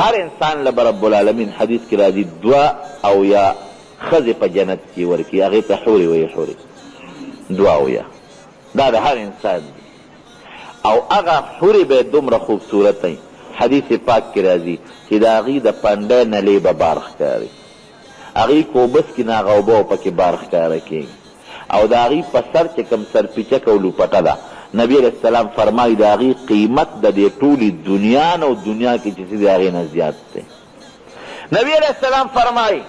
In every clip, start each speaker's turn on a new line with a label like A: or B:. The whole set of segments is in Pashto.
A: هر انسان له رب العالمین حدیث کې راځي 2 او یا ښځې په جنت کې ورکړي، هغې ته حورې وایي، حورې 2 او یا، دا د هر انسان دی. او هغه حورې به دومره خوبصورت وي، حدیث پاک کې راځي چې د هغې د پنډۍ نلې به بار ښکاري، هغې کوبس کې نه هغه اوبه او پکې بار ښکاره کېږي. او د هغې په سر چې کوم سرپیچک او لوپټه ده، نبی علیه السلام فرمایي د هغې قیمت د دې ټولې دنیا نه او دنیا کې چې څه د هغې نه زیات دی. نبی علیه السلام فرمایي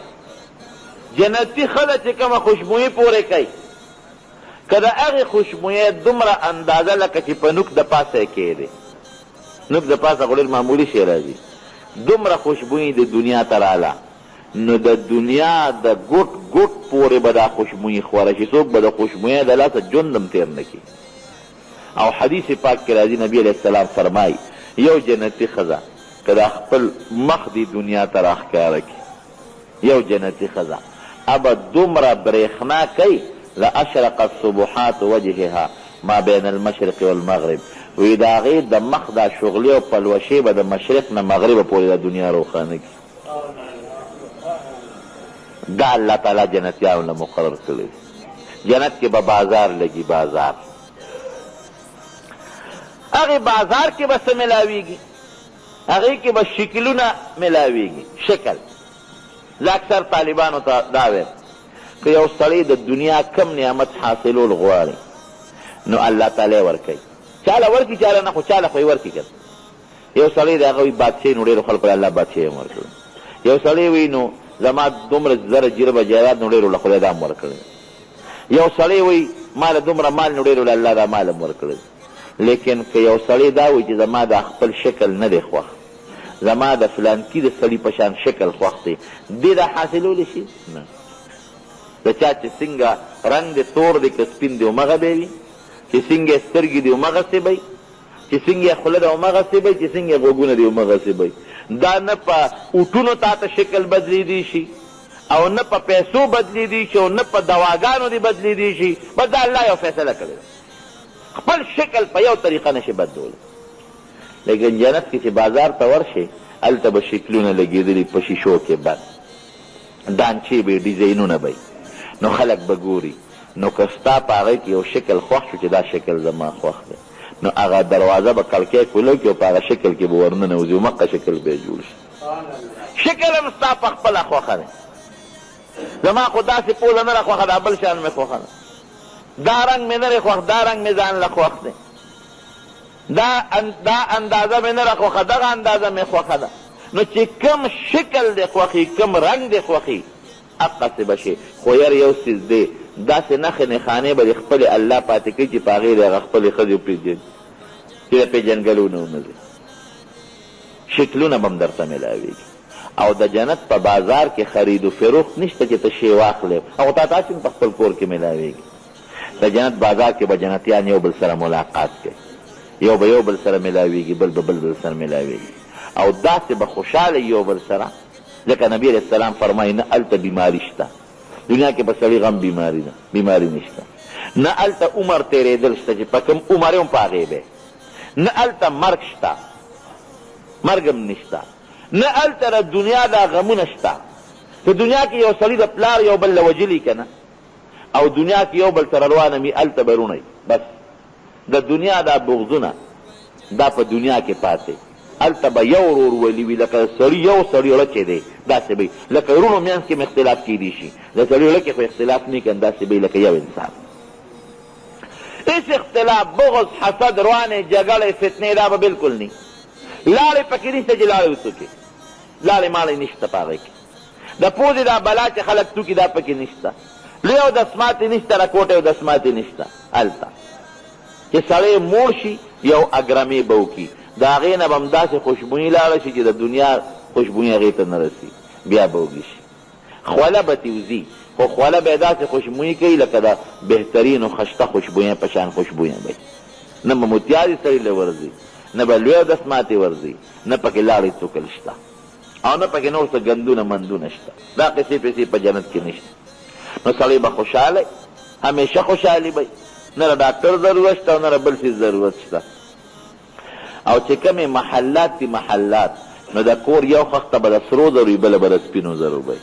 A: جنتي ښځه چې کومه خوشبویي پورې کوي، که د هغې خوشبویۍ دومره اندازه لکه چې په نوک د پاسه یې کېدی، نوک د پاسه خو ډېر معمولي شی راځي، دومره خوشبویي د دنیا ته راله، نو د دنیا د ګوټ ګوټ پورې به دا خوشبویي خوره شي، څوک به د خوشبویۍ د لاسه ژوند هم تېر نه کړي. او حدیث پاک کې راځي نبی علیه السلام فرمایي یو جنتي ښځه که دا خپل مخ دې دنیا ته راښکاره کړي، یو جنتي ښځه ابه دومره برېښنا کوي لاشرق الصبحات وجهها ما بین المشرق والمغرب، وی د هغې د مخ دا شغلې او پلوشې به د مشرق نه مغربه پورې د دنیا روښانه کړي. دا الله تعالی جنتیانو له مقرر کړی. جنت کې به بازار لګي، بازار، هغې بازار کې به څه ملاویږي، هغې کې به شکلونه ملاویږي. شکل زه اکثر طالبانو ته دا ویم که یو سړی د دنیا کم نعمت حاصلول غواړي نو الله تعالی ورکوي، چاله ورکړي چاله نه، خو چاله خو یې ورکړي که یو سړی د هغه وي بادشاهي نو ډېرو خلکو له الله بادشاهي هم ورکړي، یو سړی وي نو زما دومره زره جربه جایداد نو ډېرو له خدای دا هم ورکړی، یو سړی وي ما له دومره مال نو ډېرو له الله دا مال هم ورکړی. لیکن که یو سړی دا وي چې زما دا خپل شکل نه دی خوښ، زما د فلانکي د سړي په شان شکل خوښ دی، دې دا حاصلولی شي نه. د چا چې څنګه رنګ دی تور دی که سپین دی همغه به وي، چې څنګه سترګې دی همغسې به وي، چې څنګه خوله ده همغسې به وي، چې څنګه غوږونه دی همغسې به وي. دا نه په اوټونو تا ته شکل بدلېدی شي او نه په پیسو بدلېدی شي او نه په دواګانو دی بدلېدی شي، بس دا الله یو فیصله کړې ده، خپل شکل په یو طریقه نشي بدلولی. لیکن جنت کې چې بازار ته ورشي هلته به شکلونه لګېدلي په شیشو کې بس، دانچې به ډیزاینونه به نو خلک به ګوري، نو که ستا په هغې کې یو شکل خوښ شو چې دا شکل زما خوښ دی، نو هغه دروازه به کړکۍ کولو کړي او په هغه شکل کې به ورننوځي، همغه شکل به یې جوړ شي. شکل هم ستا په خپله خوښه دی، زما خو داسې پوزه نه راخوښه دا بل شان مې خوښه ده، دا رنګ مې نه دی خوښ، دا رنګ مې ځان له خوښ دی، دا اندازه مې نه راخوښه، دغه اندازه مې خوښه ده. نو چې کم شکل دی خوښي، کم رنګ دی خوښي، هغسې به شي. خو یر یو څیز دی، داسې نښې نښانې به د خپلې الله پاتې کوي چې په هغې د هغه خپلې ښځې وپېژني چې د پېژنګلونه ونه ځي، شکلونه به هم درته میلاوېږي. او د جنت په بازار کې خرید و فروخت نشته چې ته شی واخلې او تا ته چې په خپل کور کې میلاوېږي. د جنت بازار کې به جنتیان یو بل سره ملاقات کوي، یو به یو بل سره میلاوېږي، بل به بل سره میلاوېږي، او داسې به خوشحاله یو بل سره. ځکه نبی علیه السلام فرمایي نه هلته بیماري شته، دنیا کې په سړي غم بیماري ده، بیماري نشته، نه هلته عمر تېرېدل شته چې په کوم عمر هم په هغې به، نه هلته مرګ شته، مرګ هم نشته، نه هلته د دنیا دا غمونه شته. په دنیا کې یو سړي د پلار یو بل له وجلي که نه، او دنیا کې یو بل سره روانه وي هلته به رونی، بس د دنیا دا بغضونه دا په دنیا کې پاتې، هلته به یو ورورولي وي، لکه سړي یو سړي اړه چې دی داسې به لکه ورونو منځ کې م اختلاف کیدی شي، د سړي اړه کې خو اختلاف نه کن، داسې به لکه یو انسان. هېڅ اختلاف، بغض، حسد، روانې جګړې، فتنې دا به بلکل نه، لاړې پکې نشته چې لاړې وڅوکې، لاړې ماړې نشته په هغې کې، د پوزې دا بلا چې خلک توکي دا پکې نشته، لوی او دسماتې نشته، رکوټې او دسماتې نشته هلته، چې سړی موړ شي یو اګرمې به وکړي، د هغې نه به هم داسې خوشبویي لاړه شي چې د دنیا خوشبویي هغې ته نه رسي، بیا به وږي شي. خوله به تې وځي، خو خوله به یې داسې خوشبویي کوي لکه د بهترینو خشته خوشبویۍ په شان خوشبویۍ به نه به متیارې سړي له ورځي، نه به لوی دسماتې ورځي، نه پکې لاړې څوکل شته، او نه پکې نور څه ګندونه مندونه شته، دا قصې پیسې په جنت کې نشته. نو سړی به خوشحاله، همیشه خوشحالي به، نه د ډاکټر ضرورت شته او نه د بل څیز ضرورت شته. او چې کومې محلات دي محلات نو د کور یو خښ ته به د سرو زرو وي بله به د سپینو زرو به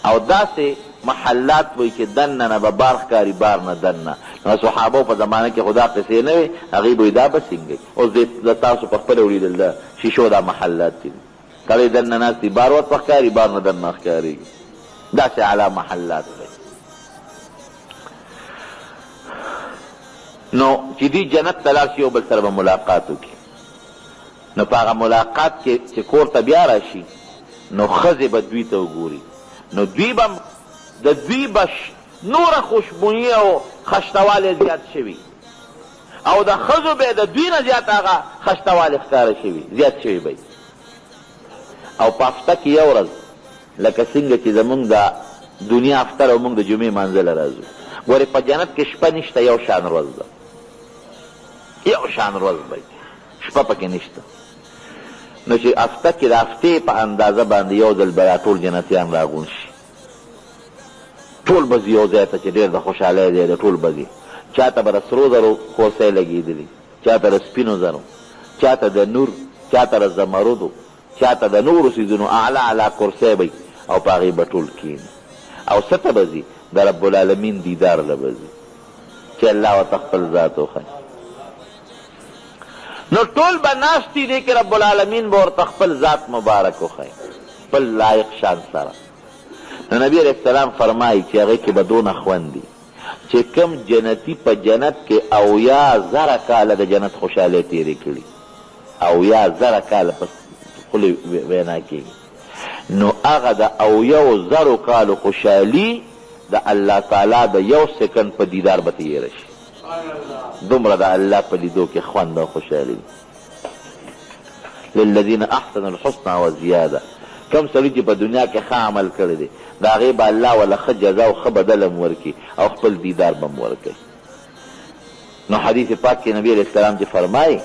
A: او داسې محلات وایي چې دننه نه به بار ښکاري بار نه دننه نو صحابو په زمانه کې خو دا قصې نه وې هغوی به وایي دا به څنګه اوس د تاسو په خپله ولیدل د شیشو دا محلات دي کله دننه ناست دي بار ورته ښکاري بار نه دننه ښکارېږي داسې اعلی محلات دی نو چې دوی جنت ته لاړ شي یو بل سره به ملاقات وکړي نو په هغه ملاقات کې چې کور ته بیا راشي نو ښځې به دوی ته وګوري نو دوی به د دوی به نوره خوشبویي او خشتوالی زیات شوي او د ښځو به د دوی نه زیات هغه خشتوالی ښکاره شوي زیات شوي به او په هفته کې یو ورځ لکه څنګه چې زمونږ د دنیا افتر او موږ د جمعې مانځله راځو ګورې په جنت کې شپه نشته یو شان ورځ ده یو شان ورځ به شپه پکې نشته نو چې هفته کې د هفتې په اندازه باندې یو ځل به ټول جنتیان راغون شي ټول به ځي یو ځای ته چې ډېر د خوشحالۍ دی د ټول به ځي چا ته به د سرو زرو کوسۍ لګېدلي چا ته د سپینو زرو چا ته د نور چا ته د زمرودو چا ته د نورو څیزونو اعلی اعلی کرسۍ به او په هغې به ټول کښېني او څه ته به ځي د رب العالمین دیدار له به ځي چې الله ورته خپل ذات وښایي نو ټول به ناست دي دې کې رب العالمین به ورته خپل ذات مبارک وښایي خپل لایق شان سره نو نبی علیه السلام فرمایي چې هغې کې به دونه خوند دي چې کم جنتي په جنت کې 80,000 کاله د جنت خوشحالۍ تېرې کړي 80,000 کاله په خپلې وینا کېږي نو هغه د 80,000 کالو خوشحالي د الله تعالی د یو سکند په دیدار به تېره شي دومره د الله په لیدو کې خوند او خوشحالي للذین احسنوا الحسنى وزیاده کم سړي چې په دنیا کې ښه عمل کړی دی د هغې به الله وله ښه جزا او ښه بدل هم ورکړي او خپل دیدار به هم ورکوي نو حدیث پاک کې نبی علیه السلام چې فرمایي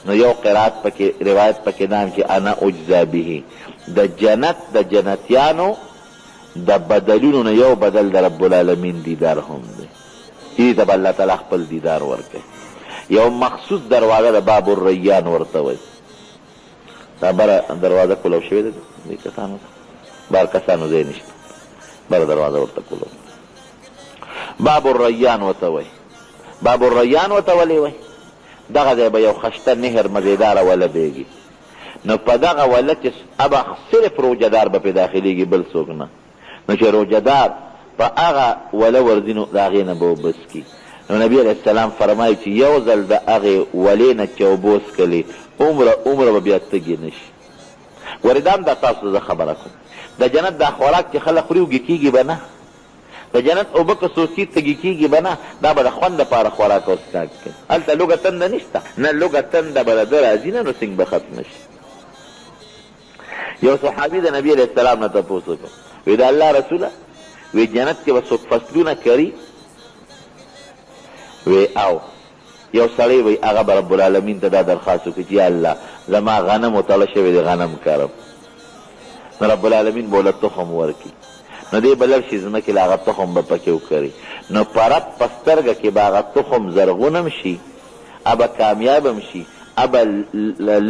A: نو یو قرات پکې روایت پکې نام چې انا اجزا به د جنت د جنتیانو د بدلونو نه یو بدل د رب العالمین دیدار هم دی دې ته به الله تعالی خپل دیدار ورکوي یو مخصوص دروازه د باب الریان ورته وایي دا بره دروازه کولو شوې ده دې کسانو ته بار کسانو ځای نشته بره دروازه ورته کولو باب الریان ورته وایي باب الریان ورته ولې وایي دغه ځای به یو خشته نهر مزیداره وله بیږي نو په دغه وله چې ابه صرف روجهدار به پې داخلېږي بل څوک نه نو چې روجهدار په هغه وله ورځي نو د هغې نه به اوبه څکي نو نبي علیه السلام فرمایي چې یو ځل د هغې ولې نه چې اوبه وڅکلې عمره به بیا تږي نه شي ورې دا هم دا تاسو زه خبره کوم د جنت دا خوراک چې خلک خوري وږي کېږي به نه د جنت اوبه که څوکي تږي کېږي به نه دا به د خوند دپاره خوراک او څښاک کوي هلته لوږه تنده نشته نه لوږه تنده به د ده راځي نه نو څنګه به ختمه شي یو صحابي د نبي علیه السلام نه تپوس وکړ وی د الله رسوله وی جنت کې به څوک فصلونه کري وی او یو سړی وی هغه به رب العالمین ته دا درخواست وکړي چې یا الله زما غنم وتړه شوی دی غنم کرم نو رب العالمین به له تخم ورکړي نو دی به لږ شي ځمکې له هغه تخم به پکې وکري نو پرب په سترګه کې به هغه تخم زرغون هم شي ابه کامیاب هم شي ابه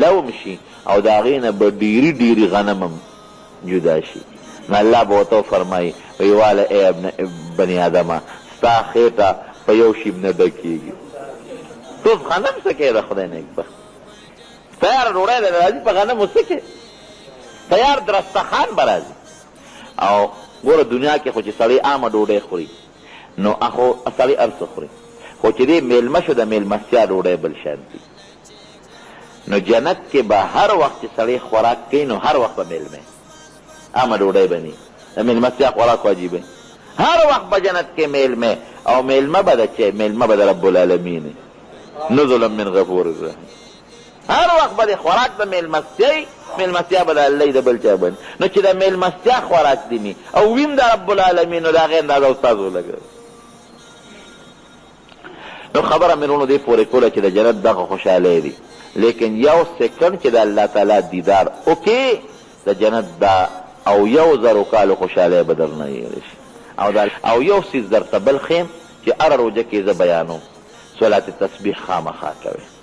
A: لو هم شي او د هغې نه به ډېري ډېري غنم هم جدا شي نو الله به ورته وفرمایي وی واله ای بني آدمه ستا خېټه په یو شي نه ډکېږي توس غنم څه کوې د خدای نیکبخت تیار ډوډۍ ده راځي په غنمو څه کوې تیار درستخان به راځي او ګوره دنیا کې خو چې سړی عامه ډوډۍ خوري نو خو سړی هر څه خوري خو چې دی میلمه شو د میلمستیا ډوډۍ بل شان دي نو جنت کې به هر وخت چې سړی خوراک کوي نو هر وخت به میلمه عامه ډوډۍ به نه د میلمستیا خوراک واجب هر وخت به جنت کې میلمه او میلمه به د چی میلمه به د رب العالمین نزلا من غفور الرحیم هر وخت به د خوراک د میلمستیا به د الله د بل چا باندې نو چې د میلمستیا خوراک دی نی او ویم د رب العالمین نو د هغې اندازه استاد ولګوي نو خبره مې وروڼو دې پورې کوله چې د جنت دغه خوشحالۍ دي لیکن یو سکند چې د الله تعالی دیدار وکړي د جنت دا او 1,000 کالو خوشحالۍ به درنه هېرې شي او یو څیز درته بل ښیم چې هره روژه کې زه بیانوم صلات تسبیح خامخا کوئ